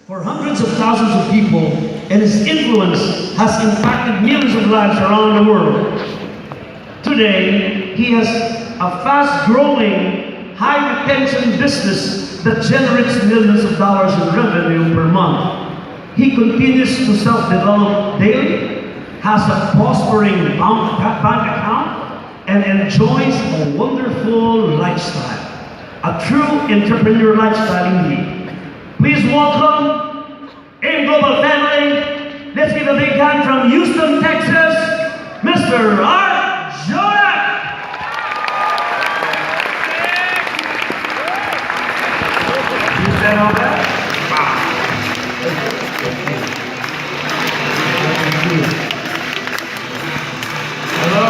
for hundreds of thousands of people, and his influence has impacted millions of lives around the world. Today, he has a fast-growing, high-retention business that generates millions of dollars in revenue per month. He continues to self-develop daily, has a prospering bank account, and enjoys a wonderful lifestyle. A true entrepreneur lifestyle indeed. Please welcome AIM Global family. Let's give a big hand from Houston, Texas, Mr. Jonak. You said all that? Wow. Hello.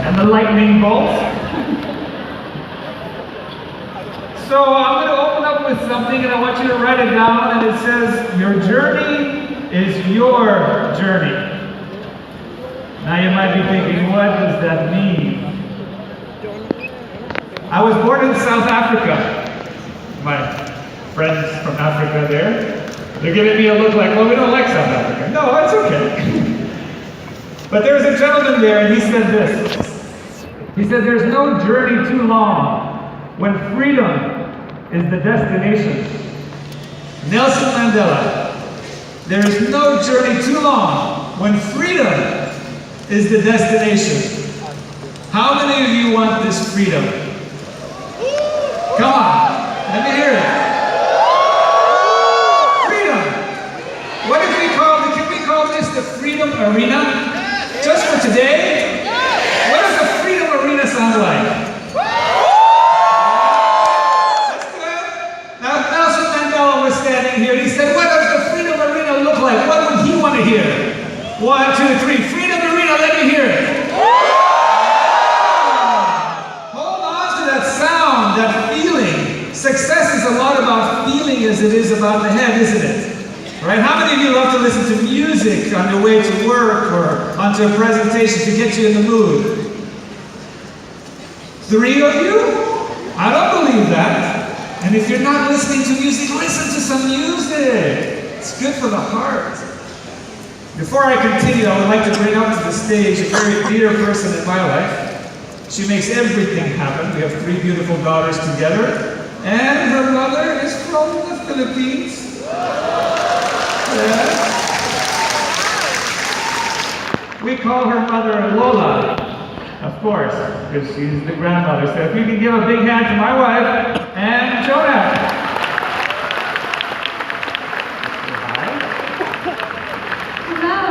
And the lightning bolt. So I'm going to open up with something and I want you to write it down, and it says, your journey is your journey. Now you might be thinking, what does that mean? I was born in South Africa. My friends from Africa there, they're giving me a look like, well, we don't like South Africa. No, it's okay. But there was a gentleman there and he said this. He said, there's no journey too long when freedom is the destination. Nelson Mandela. There is no journey too long when freedom is the destination. How many of you want this freedom? Come on, let me hear it. Freedom. What if we can we call this the Freedom Arena? Just for today? What does the Freedom Arena sound like? That's good. Now, Nelson Mandela was standing here. He said, what does the Freedom Arena look like? What would he want to hear? 1, 2, 3. Freedom Arena, let me hear it. Hold on to that sound, that feeling. Success is a lot about feeling as it is about the head, isn't it? Right? How many of you love to listen to music on your way to work or onto a presentation to get you in the mood? 3 of you? I don't believe that. And if you're not listening to music, listen to some music. It's good for the heart. Before I continue, I would like to bring up to the stage a very dear person in my life. She makes everything happen. We have 3 beautiful daughters together. And her mother is from the Philippines. Yes. We call her mother Lola, of course, because she's the grandmother. So if you can give a big hand to my wife and Jonak. Hello.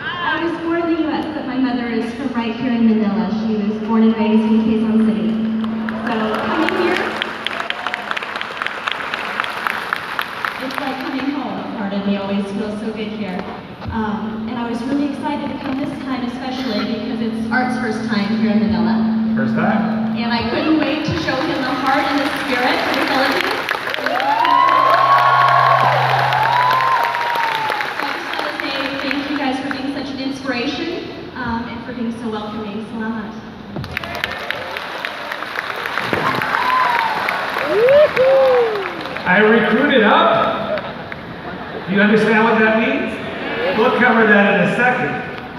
I was born in the U.S., but my mother is from right here in Manila. She was born and raised in Quezon City. So coming here, it's like coming home. Part of me always feels so good here. And I was really excited to come this time, especially because it's Art's first time here in Manila. First time? And I couldn't wait to show him the heart and the spirit of the Philippines. So I just want to say thank you guys for being such an inspiration and for being so welcoming. Salamat. I recruited up. Do you understand what that means? We'll cover that in a second.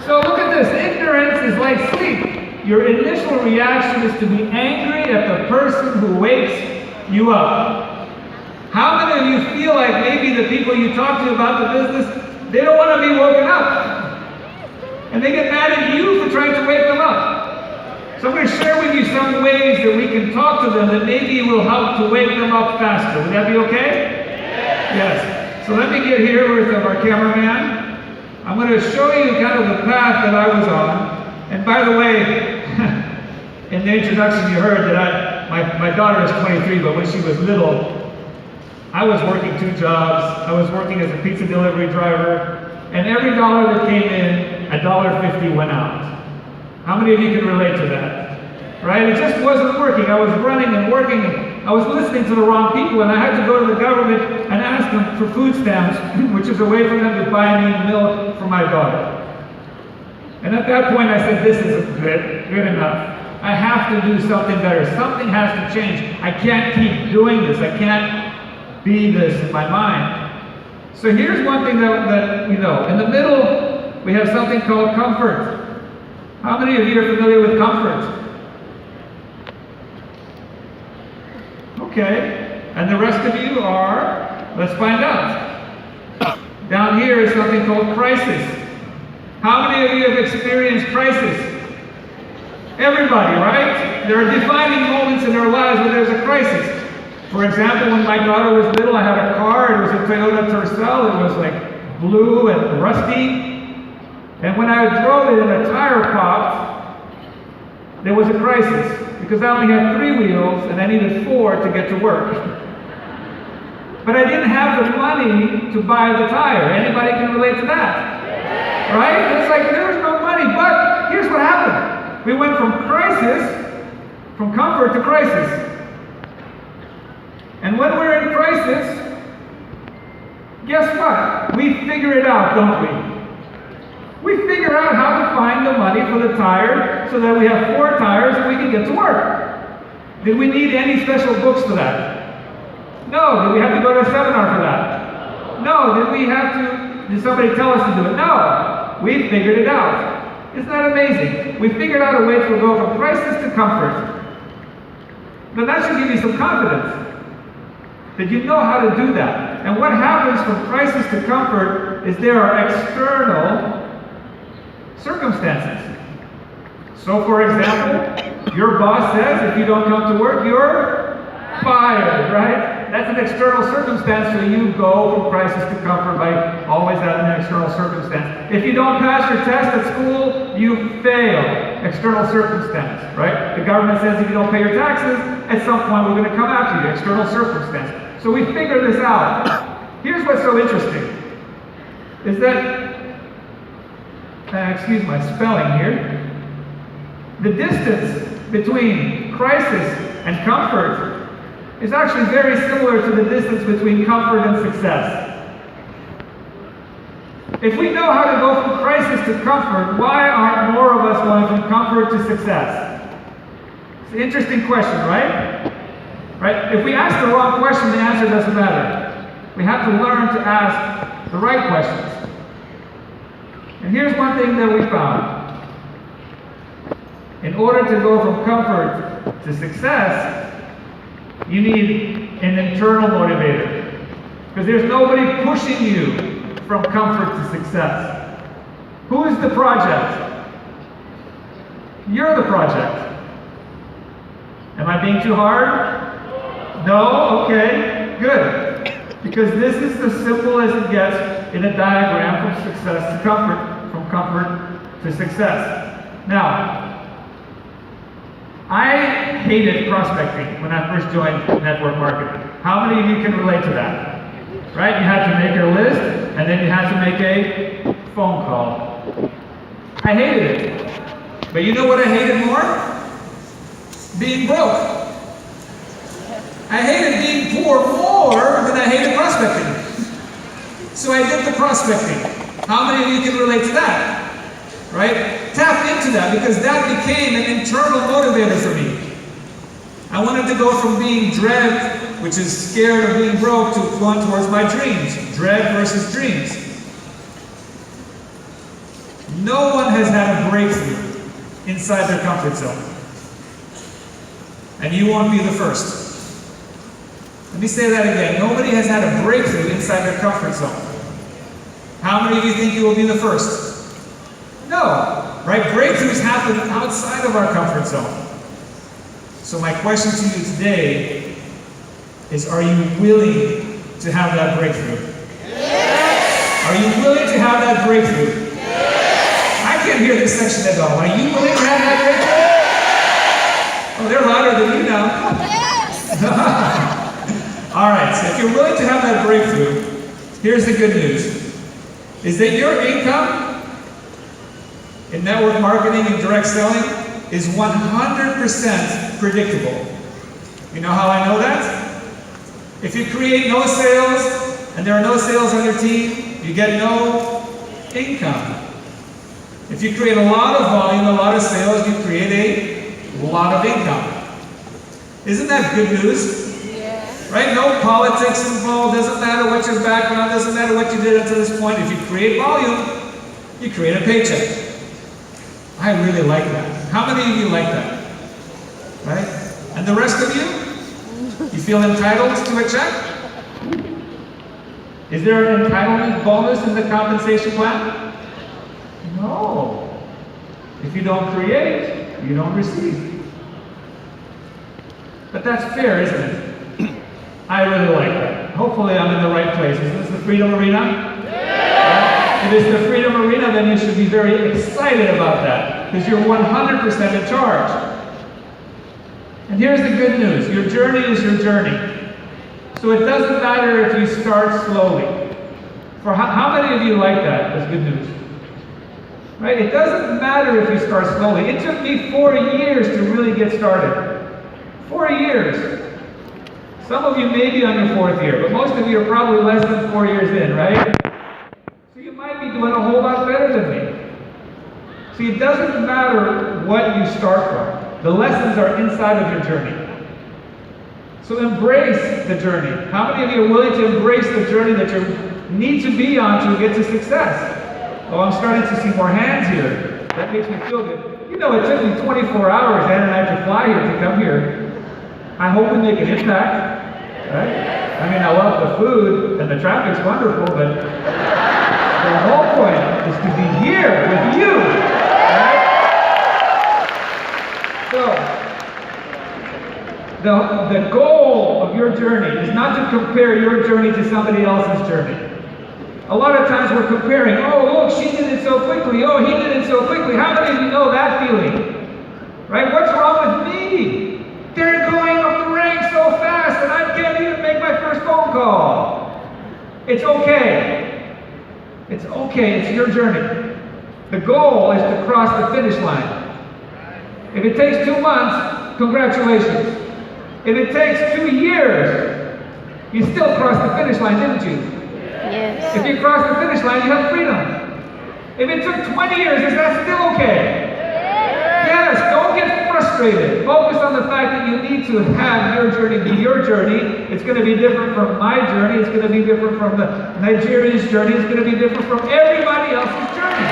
So look at this. Ignorance is like sleep. Your initial reaction is to be angry at the person who wakes you up. How many of you feel like maybe the people you talk to about the business, they don't want to be woken up? And they get mad at you for trying to wake them up. So I'm going to share with you some ways that we can talk to them that maybe will help to wake them up faster. Would that be okay? Yes. So let me get here with our cameraman. I'm going to show you kind of the path that I was on. And by the way, in the introduction you heard that my daughter is 23, but when she was little, I was working 2 jobs. I was working as a pizza delivery driver, and every dollar that came in, $1.50 went out. How many of you can relate to that? Right? It just wasn't working. I was running and working. I was listening to the wrong people, and I had to go to the government and ask them for food stamps, which is a way for them to buy me milk for my daughter. And at that point, I said, this isn't good enough. I have to do something better. Something has to change. I can't keep doing this. I can't be this in my mind. So here's one thing that we know. In the middle, we have something called comfort. How many of you are familiar with comfort? Okay. And the rest of you are? Let's find out. Down here is something called crisis. How many of you have experienced crisis? Everybody, right? There are defining moments in our lives where there's a crisis. For example, when my daughter was little, I had a car. It was a Toyota Tercel. It was like blue and rusty. And when I drove it and a tire popped, there was a crisis because I only had 3 wheels and I needed 4 to get to work. But I didn't have the money to buy the tire. Anybody can relate to that? Right? It's like there was no money, but here's what happened. We went from comfort to crisis. And when we're in crisis, guess what? We figure it out, don't we? We figure out how to find the money for the tire so that we have 4 tires and we can get to work. Did we need any special books for that? No. Did we have to go to a seminar for that? No. Did somebody tell us to do it? No. We figured it out. Isn't that amazing? We figured out a way to go from crisis to comfort. Now that should give you some confidence that you know how to do that. And what happens from crisis to comfort is there are external circumstances. So for example, your boss says if you don't come to work, you're fired, right? That's an external circumstance, so you go from crisis to comfort by always having an external circumstance. If you don't pass your test at school, you fail. External circumstance, right? The government says if you don't pay your taxes, at some point we're going to come after you. External circumstance. So we figure this out. Here's what's so interesting, is that, excuse my spelling here, the distance between crisis and comfort is actually very similar to the distance between comfort and success. If we know how to go from crisis to comfort, why aren't more of us going from comfort to success? It's an interesting question, right? Right? If we ask the wrong question, the answer doesn't matter. We have to learn to ask the right questions. And here's one thing that we found. In order to go from comfort to success, you need an internal motivator. Because there's nobody pushing you from comfort to success. Who is the project? You're the project. Am I being too hard? No? Okay, good. Because this is as simple as it gets in a diagram from success to comfort, from comfort to success. Now, I hated prospecting when I first joined network marketing. How many of you can relate to that? Right? You had to make a list, and then you had to make a phone call. I hated it. But you know what I hated more? Being broke. I hated being poor more than I hated prospecting. So I did the prospecting. How many of you can relate to that? Right? Tap into that, because that became an internal motivator for me. I wanted to go from being dread, which is scared of being broke, to going towards my dreams. Dread versus dreams. No one has had a breakthrough inside their comfort zone. And you won't be the first. Let me say that again. Nobody has had a breakthrough inside their comfort zone. How many of you think you will be the first? No, right? Breakthroughs happen outside of our comfort zone. So my question to you today is, are you willing to have that breakthrough? Yes. Are you willing to have that breakthrough? Yes. I can't hear this section at all. Are you willing to have that breakthrough? Oh, they're louder than you now. Yes. All right, so if you're willing to have that breakthrough, here's the good news. Is that your income in network marketing and direct selling is 100% predictable. You know how I know that? If you create no sales and there are no sales on your team, you get no income. If you create a lot of volume, a lot of sales, you create a lot of income. Isn't that good news? Right? No politics involved, doesn't matter what your background, doesn't matter what you did up to this point. If you create volume, you create a paycheck. I really like that. How many of you like that? Right? And the rest of you? You feel entitled to a check? Is there an entitlement bonus in the compensation plan? No. If you don't create, you don't receive. But that's fair, isn't it? I really like that. Hopefully I'm in the right place. Is this the Freedom Arena? Yeah. If it's the Freedom Arena, then you should be very excited about that, because you're 100% in charge. And here's the good news. Your journey is your journey. So it doesn't matter if you start slowly. For how many of you like that? That's good news. Right? It doesn't matter if you start slowly. It took me 4 years to really get started. 4 years. Some of you may be on your 4th year, but most of you are probably less than 4 years in, right? So you might be doing a whole lot better than me. See, it doesn't matter what you start from. The lessons are inside of your journey. So embrace the journey. How many of you are willing to embrace the journey that you need to be on to get to success? Oh, I'm starting to see more hands here. That makes me feel good. You know, it took me 24 hours, Ann and I, to fly here, to come here. I hope we make an impact. Right? I mean, I love the food and the traffic's wonderful, but the whole point is to be here with you. Right? So, the goal of your journey is not to compare your journey to somebody else's journey. A lot of times we're comparing, oh, look, she did it so quickly, oh, he did it so quickly. How many of you know that feeling? Right? What's wrong with me? They're going up the ranks so fast and I can't even make my first phone call. It's okay. It's okay. It's your journey. The goal is to cross the finish line. If it takes 2 months, congratulations. If it takes 2 years, you still crossed the finish line, didn't you? Yes. If you cross the finish line, you have freedom. If it took 20 years, is that still okay? Yes, don't get frustrated. Focus on the fact that you need to have your journey be your journey. It's going to be different from my journey. It's going to be different from the Nigerian's journey. It's going to be different from everybody else's journey.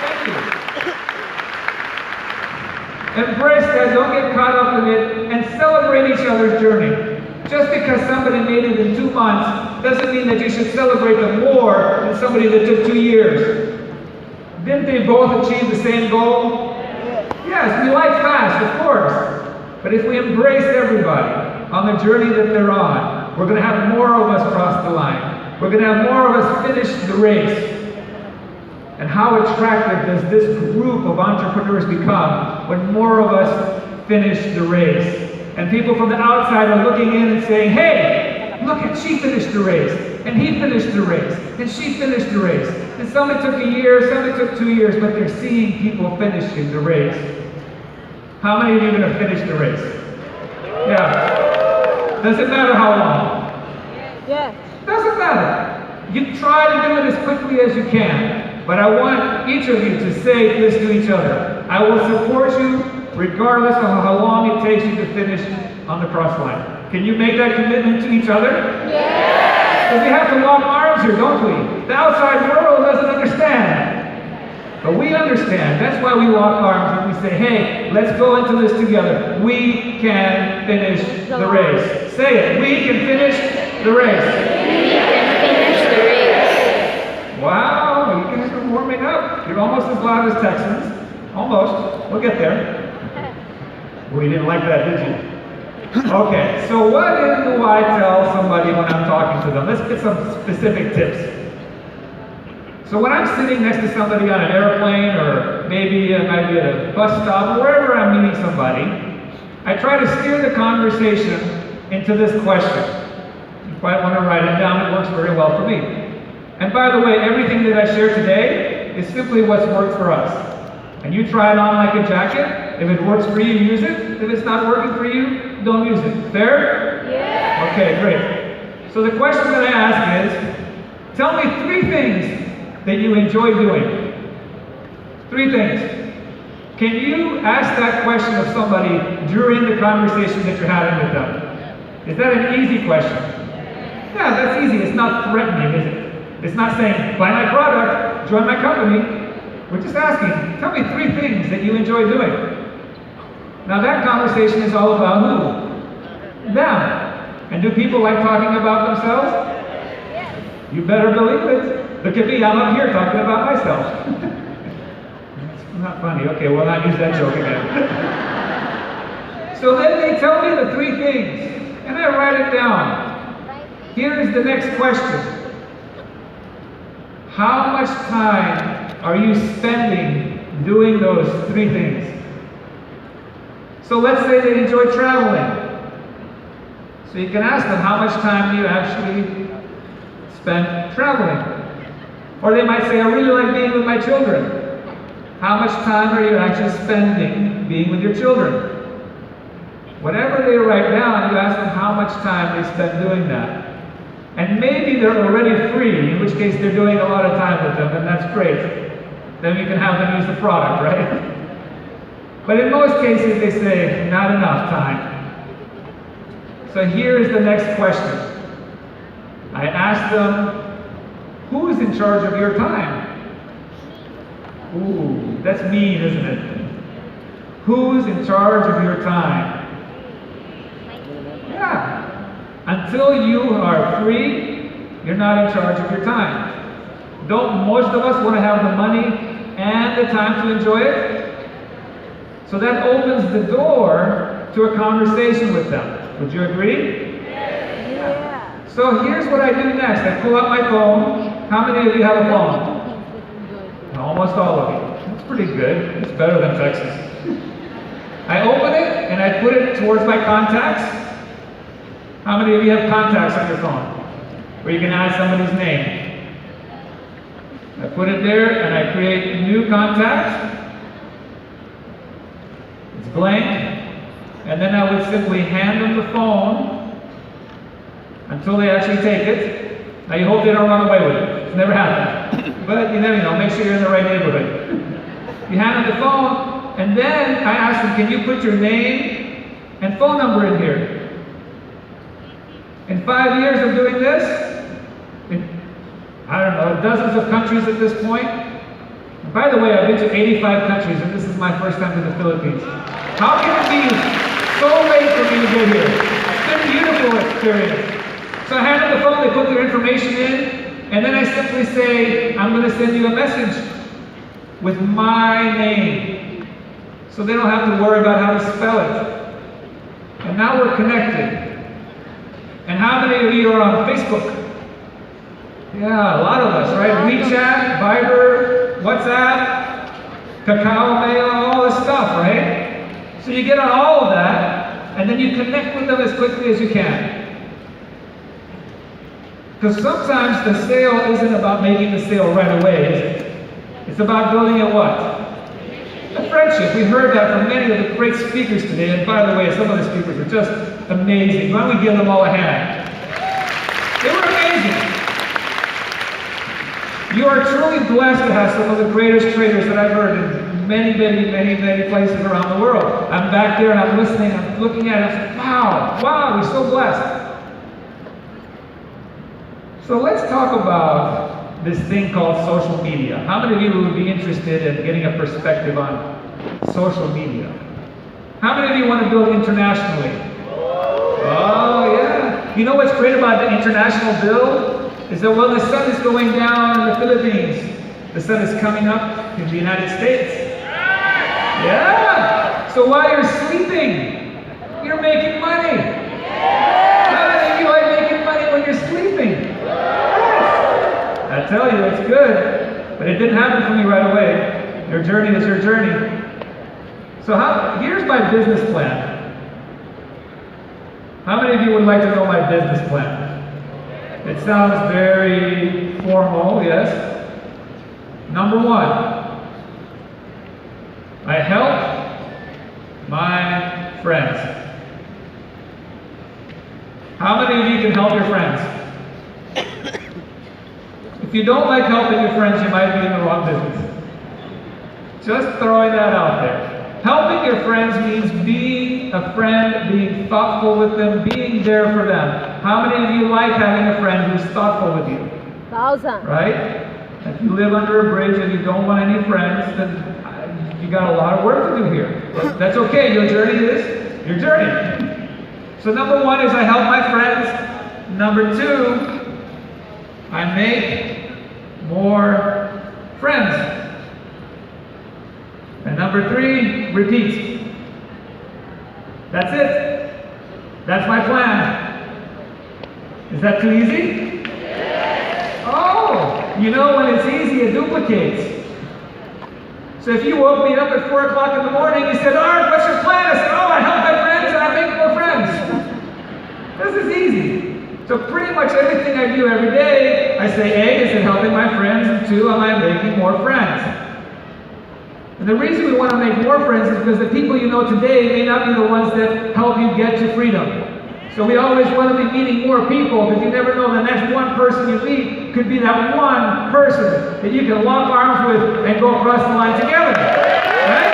Thank you. Embrace that. Don't get caught up in it. And celebrate each other's journey. Just because somebody made it in 2 months doesn't mean that you should celebrate them more than somebody that took 2 years. Didn't they both achieve the same goal? Yes, we like fast, of course. But if we embrace everybody on the journey that they're on, we're going to have more of us cross the line. We're going to have more of us finish the race. And how attractive does this group of entrepreneurs become when more of us finish the race? And people from the outside are looking in and saying, hey, look at, she finished the race. And he finished the race. And she finished the race. And some it took a year, some it took 2 years, but they're seeing people finishing the race. How many of you are going to finish the race? Yeah. Does it matter how long? Yeah. Doesn't matter. You try to do it as quickly as you can. But I want each of you to say this to each other. I will support you regardless of how long it takes you to finish on the cross line. Can you make that commitment to each other? Yeah. Because we have to lock arms here, don't we? The outside world doesn't understand. But we understand. That's why we lock arms and we say, hey, let's go into this together. We can finish the race. Say it. We can finish the race. We can finish the race. Wow, you guys are warming up. You're almost as loud as Texans. Almost. We'll get there. Well, you didn't like that, did you? Okay, so what do I tell somebody when I'm talking to them? Let's get some specific tips. So when I'm sitting next to somebody on an airplane, or maybe it might be at a bus stop, or wherever I'm meeting somebody, I try to steer the conversation into this question. You might want to write it down. It works very well for me. And by the way, everything that I share today is simply what's worked for us. And you try it on like a jacket. If it works for you, use it. If it's not working for you, don't use it. Fair? Yeah. Okay, great. So the question that I ask is, tell me 3 things that you enjoy doing. 3 things. Can you ask that question of somebody during the conversation that you're having with them? Is that an easy question? Yeah, that's easy. It's not threatening, is it? It's not saying, buy my product, join my company. We're just asking, tell me 3 things that you enjoy doing. Now that conversation is all about who? Them. And do people like talking about themselves? You better believe it. Look at me, I'm up here talking about myself. It's not funny. Okay, we'll not use that joke again. So then they tell me the 3 things, and I write it down. Here is the next question. How much time are you spending doing those 3 things? So let's say they enjoy traveling. So you can ask them, how much time do you actually spend traveling? Or they might say, I really like being with my children. How much time are you actually spending being with your children? Whatever they write down, you ask them how much time they spend doing that. And maybe they're already free, in which case they're doing a lot of time with them, and that's great. Then we can have them use the product, right? But in most cases they say, not enough time. So here is the next question. I ask them, who is in charge of your time? Ooh, that's mean, isn't it? Who's in charge of your time? Yeah. Until you are free, you're not in charge of your time. Don't most of us want to have the money and the time to enjoy it? So that opens the door to a conversation with them. Would you agree? Yeah. So here's what I do next. I pull out my phone. How many of you have a phone? Almost all of you. That's pretty good. It's better than Texas. I open it and I put it towards my contacts. How many of you have contacts on your phone where you can add somebody's name? I put it there and I create a new contact. It's blank. And then I would simply hand them the phone until they actually take it. Now you hope they don't run away with it. It's never happened. But you never know. Make sure you're in the right neighborhood. You hand them the phone and then I ask them, can you put your name and phone number in here? In 5 years of doing this, in, I don't know, dozens of countries at this point. And by the way, I've been to 85 countries, and this is my first time to the Philippines. How can it be so late for me to get here? It's been a beautiful experience. So I hand them the phone, they put their information in, and then I simply say, I'm going to send you a message with my name. So they don't have to worry about how to spell it. And now we're connected. And how many of you are on Facebook? Yeah, a lot of us, right? WeChat, Viber, WhatsApp, Kakao Mail, all this stuff, right? So you get on all of that, and then you connect with them as quickly as you can. Because sometimes the sale isn't about making the sale right away, is it? It's about building a what? A friendship. We heard that from many of the great speakers today, and by the way, some of the speakers were just amazing. Why don't we give them all a hand? They were amazing. You are truly blessed to have some of the greatest trainers that I've heard in many places around the world. I'm back there and I'm listening, I'm looking at it, I'm like, wow, we're so blessed. So let's talk about this thing called social media. How many of you would be interested in getting a perspective on social media? How many of you want to build internationally? Oh, yeah. You know what's great about the international bill? Is that when the sun is going down in the Philippines, the sun is coming up in the United States. Yeah! So while you're sleeping, you're making money. How many of you are making money when you're sleeping? I tell you, it's good. But it didn't happen for me right away. Your journey is your journey. So here's my business plan. How many of you would like to know my business plan? It sounds very formal, yes? Number one, I help my friends. How many of you can help your friends? If you don't like helping your friends, you might be in the wrong business. Just throwing that out there. Helping your friends means being a friend, being thoughtful with them, being there for them. How many of you like having a friend who's thoughtful with you? 1,000. Right? If you live under a bridge and you don't want any friends, then you got a lot of work to do here. But that's okay, your journey is your journey. So number one is I help my friends. Number two, I make more friends. And number three, repeat. That's it. That's my plan. Is that too easy? Yes. Oh, you know when it's easy, it duplicates. So if you woke me up at 4 o'clock in the morning, you said, Art, what's your plan? I said, oh, I help my friends and I make more friends. This is easy. So pretty much everything I do every day, I say, A, is it helping my friends? And 2, am I making more friends? And the reason we want to make more friends is because the people you know today may not be the ones that help you get to freedom. So we always want to be meeting more people because you never know the next one person you meet could be that one person that you can lock arms with and go across the line together. Right?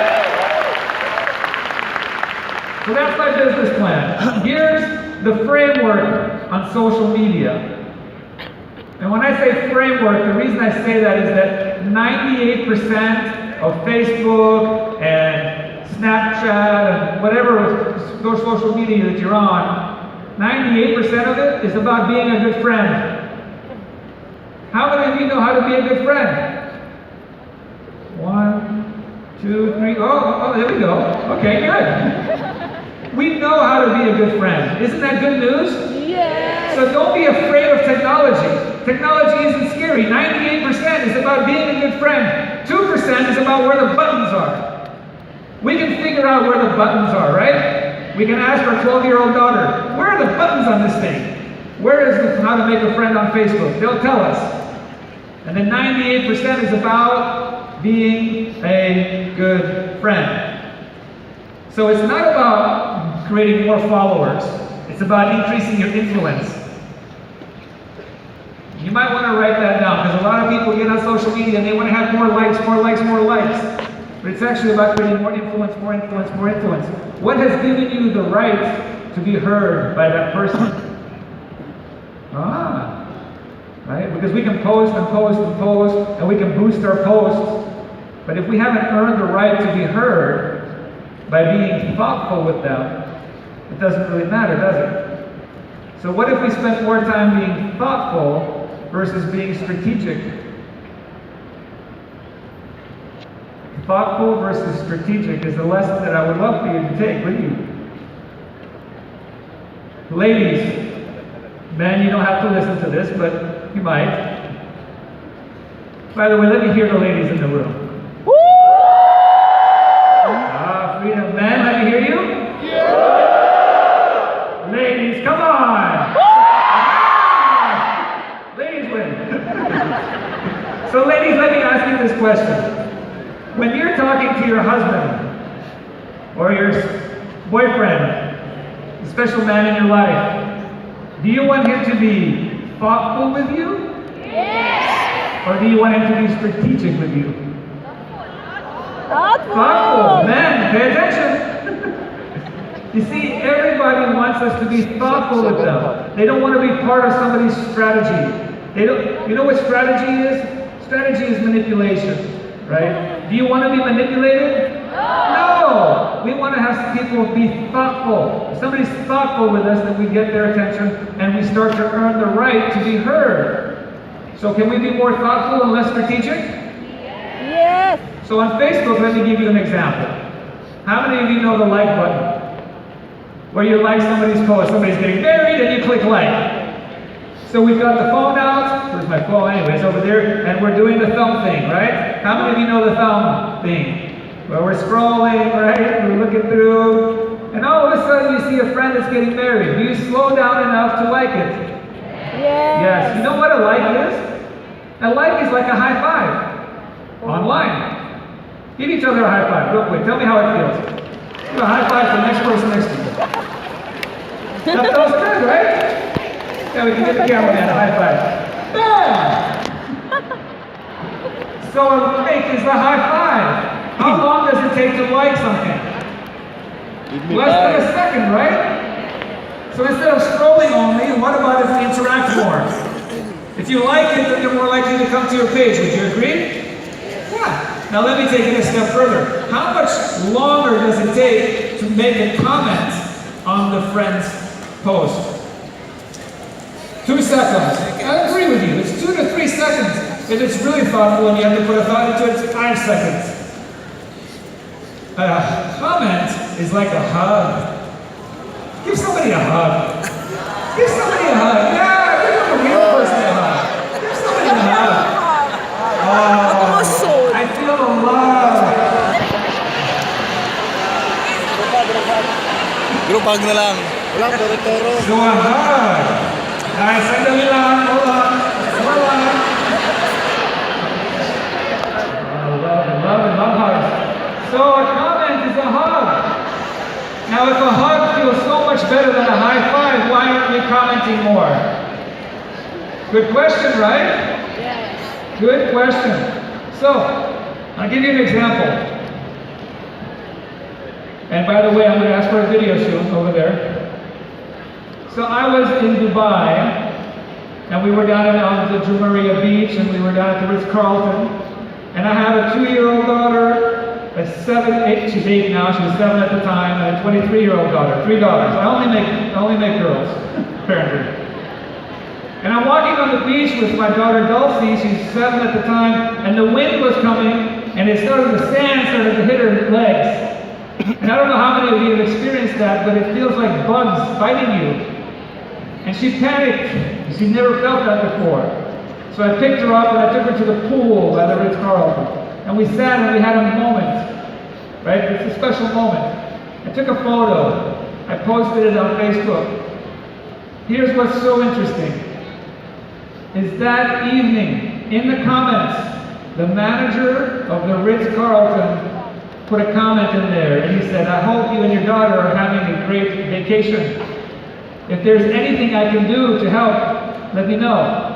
So that's my business plan. Here's the framework on social media. And when I say framework, the reason I say that is that 98% of Facebook and Snapchat and whatever those social media that you're on, 98% of it is about being a good friend. How many of you know how to be a good friend? 1, 2, 3. Oh, there we go. Okay, good. We know how to be a good friend. Isn't that good news? Yes. So don't be afraid of technology. Technology isn't scary. 98% is about being a good friend. 2% is about where the buttons are. We can figure out where the buttons are, right? We can ask our 12-year-old daughter, where are the buttons on this thing? Where is how to make a friend on Facebook? They'll tell us. And then 98% is about being a good friend. So it's not about creating more followers. It's about increasing your influence. You might want to write that down because a lot of people get on social media and they want to have more likes, more likes, more likes. But it's actually about creating more influence, more influence, more influence. What has given you the right to be heard by that person? Right? Because we can post and post and post and we can boost our posts. But if we haven't earned the right to be heard by being thoughtful with them, it doesn't really matter, does it? So what if we spent more time being thoughtful versus being strategic? Thoughtful versus strategic is the lesson that I would love for you to take with you. Ladies, men, you don't have to listen to this, but you might. By the way, let me hear the ladies in the room. Freedom. Men, let me hear you. Yeah. Ladies, come on. Ladies win. So ladies, let me ask you this question. When you're talking to your husband or your boyfriend, the special man in your life, do you want him to be thoughtful with you? Yes. Or do you want him to be strategic with you? Thoughtful. Men, pay attention. You see, everybody wants us to be thoughtful with them. They don't want to be part of somebody's strategy. You know what strategy is? Strategy is manipulation, right? Do you want to be manipulated? No! We want to have people be thoughtful. If somebody's thoughtful with us, then we get their attention and we start to earn the right to be heard. So can we be more thoughtful and less strategic? Yes. So on Facebook, let me give you an example. How many of you know the like button? Where you like somebody's post, somebody's getting married, and you click like. So we've got the phone out, where's my phone anyways, over there, and we're doing the thumb thing, right? How many of you know the thumb thing? Where we're scrolling, right? We're looking through, and all of a sudden you see a friend that's getting married. Do you slow down enough to like it? Yes. You know what a like is? A like is like a high five online. Give each other a high five, real quick. Tell me how it feels. Do a high five to the next person next to you. That feels good, right? Yeah, we can get the camera man a high five. Bam! So a like is a high five. How long does it take to like something? Less than a second, right? So instead of scrolling only, what about if we interact more? If you like it, then you're more likely to come to your page. Would you agree? Yeah. Now let me take it a step further. How much longer does it take to make a comment on the friend's post? 2 seconds. I agree with you. It's 2 to 3 seconds. If it's really thoughtful and you have to put a thought into it, it's 5 seconds. A comment is like a hug. Give somebody a hug. Give somebody a hug. Yeah, give a real person a hug. Give somebody a hug. Oh, I feel the love. Grupag na lang. Walang toro-toro. So a hug. Nice. Sandali lang. Hold on. Hold on. Love hugs. So a comment is a hug. Now if a hug feels so much better than a high five, why aren't we commenting more? Good question, right? Yes. Good question. So, I'll give you an example. And by the way, I'm going to ask for a video soon over there. So I was in Dubai, and we were down on the Jumeirah Beach, and we were down at the Ritz-Carlton. And I have a 2-year-old daughter, a 8, she's 8 now, she was 7 at the time, and a 23-year-old daughter, 3 daughters. I only make girls, apparently. And I'm walking on the beach with my daughter Dulcie, she's 7 at the time, and the wind was coming, and the sand started to hit her legs. And I don't know how many of you have experienced that, but it feels like bugs biting you. And she panicked, she'd never felt that before. So I picked her up and I took her to the pool at the Ritz-Carlton. And we sat and we had a moment, right? It's a special moment. I took a photo. I posted it on Facebook. Here's what's so interesting. Is that evening, in the comments, the manager of the Ritz-Carlton put a comment in there and he said, I hope you and your daughter are having a great vacation. If there's anything I can do to help, let me know.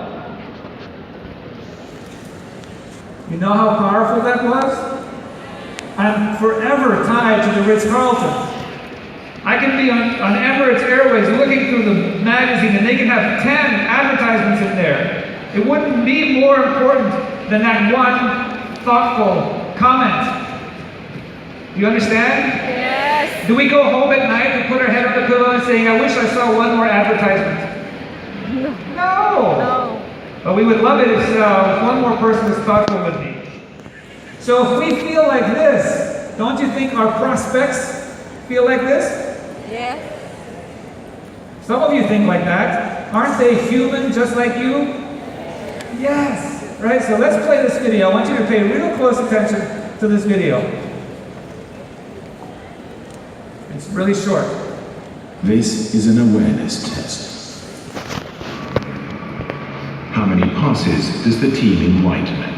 You know how powerful that was? I'm forever tied to the Ritz-Carlton. I can be on Emirates Airways looking through the magazine and they can have 10 advertisements in there. It wouldn't be more important than that one thoughtful comment. You understand? Yes. Do we go home at night and put our head on the pillow and saying, I wish I saw one more advertisement? No. But we would love it if one more person was thoughtful with me. So if we feel like this, don't you think our prospects feel like this? Yes. Some of you think like that. Aren't they human just like you? Yes. Right, so let's play this video. I want you to pay real close attention to this video. It's really short. This is an awareness test. How many passes does the team in white make?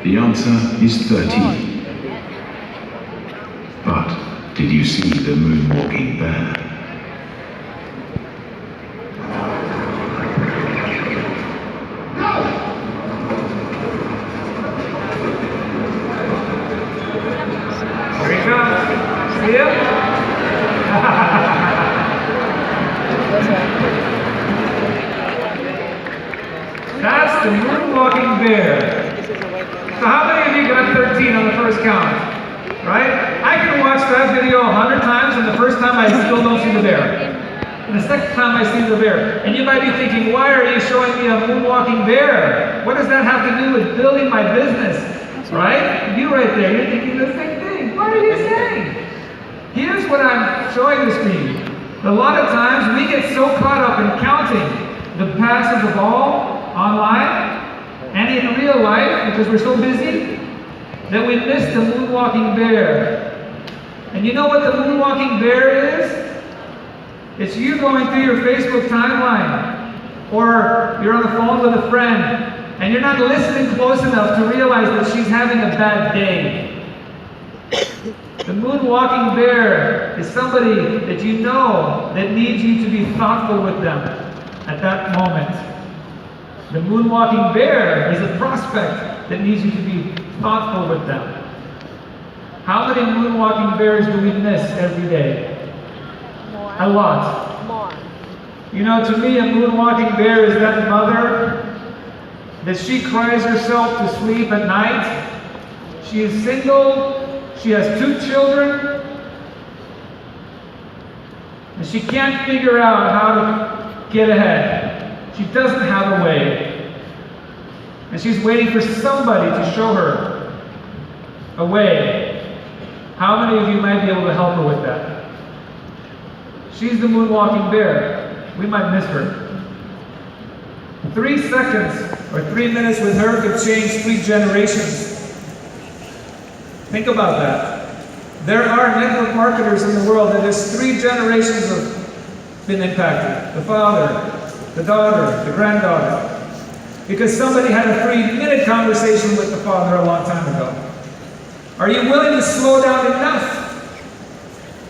The answer is 13. But did you see the moonwalking bear? the moonwalking bear. So how many of you got 13 on the first count? Right? I can watch that video 100 times, and the first time I still don't see the bear. And the second time I see the bear. And you might be thinking, why are you showing me a moonwalking bear? What does that have to do with building my business? Right? You right there, you're thinking the same thing. What are you saying? Here's what I'm showing the screen. A lot of times we get so caught up in counting the pass of the ball online and in real life, because we're so busy, that we miss the moonwalking bear. And you know what the moonwalking bear is? It's you going through your Facebook timeline, or you're on the phone with a friend, and you're not listening close enough to realize that she's having a bad day. The moonwalking bear is somebody that you know that needs you to be thoughtful with them at that moment. The moonwalking bear is a prospect that needs you to be thoughtful with them. How many moonwalking bears do we miss every day? A lot. More. You know, to me, a moonwalking bear is that mother that she cries herself to sleep at night. She is single. She has 2 children. And she can't figure out how to get ahead. She doesn't have a way. And she's waiting for somebody to show her a way. How many of you might be able to help her with that? She's the moonwalking bear. We might miss her. 3 seconds or 3 minutes with her could change 3 generations. Think about that. There are network marketers in the world that has 3 generations have been impacted. The father, the daughter, the granddaughter. Because somebody had a 3-minute conversation with the father a long time ago. Are you willing to slow down enough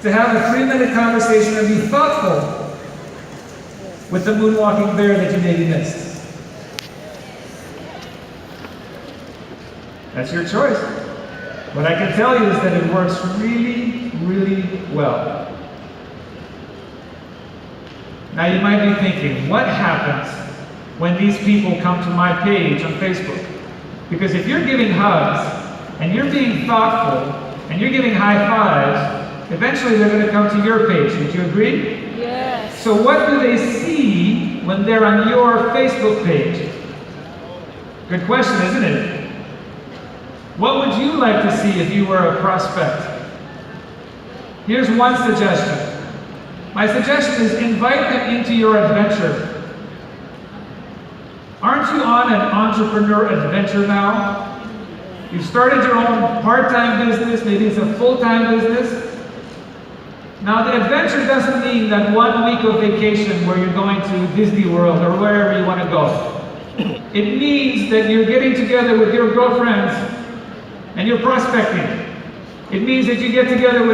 to have a 3-minute conversation and be thoughtful with the moonwalking bear that you maybe missed? That's your choice. What I can tell you is that it works really, really well. Now you might be thinking, what happens when these people come to my page on Facebook? Because if you're giving hugs, and you're being thoughtful, and you're giving high fives, eventually they're going to come to your page. Would you agree? Yes. So what do they see when they're on your Facebook page? Good question, isn't it? What would you like to see if you were a prospect? Here's one suggestion. My suggestion is invite them into your adventure. Aren't you on an entrepreneur adventure now? You've started your own part-time business, maybe it's a full-time business. Now the adventure doesn't mean that 1 week of vacation where you're going to Disney World or wherever you want to go. It means that you're getting together with your girlfriends and you're prospecting. It means that you get together with